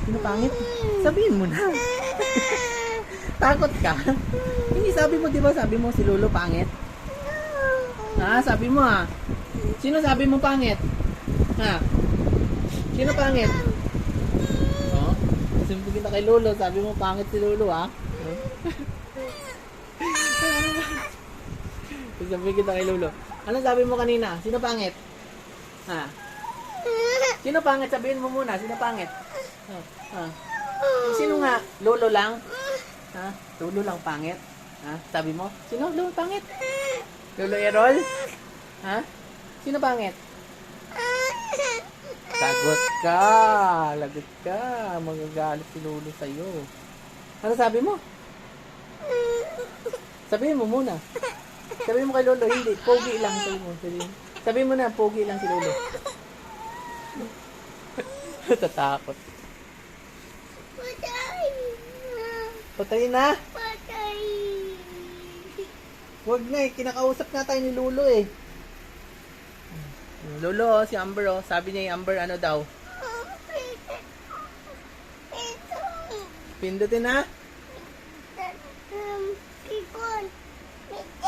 Sino pangit? Sabihin mo na. Takot ka? Hindi, sabi mo, di ba? Sabi mo si Lolo pangit. Ha? Sabi mo ha? Sino sabi mo pangit? Ha? Sino pangit? Oh? Simple kita kay Lolo. Sabi mo pangit si Lolo ha? Sabi kita kay Lolo. Ano sabi mo kanina? Sino pangit? Ha? Sino pangit? Sabihin mo muna. Sino pangit? Ha? Ha? Sino nga? Lolo lang? Ha? Lolo lang pangit? Ha? Sabi mo? Sino? Lolo pangit? Lolo Errol? Ha? Sino pangit? Lagot ka! Lagot ka! Magagalit si Lolo sa'yo. Ano sabi mo? Sabihin mo muna. Sabihin mo kay Lolo, hindi. Pogi lang. Sabihin mo na, pogi lang si Lolo. Tatakot. Patay na? Patay. Huwag na eh. Kinakausap nga tayo ni Lolo eh. Lolo, si Amber oh. Sabi niya yung Amber ano daw. Ito. Pindutin na? Kikon. Ito.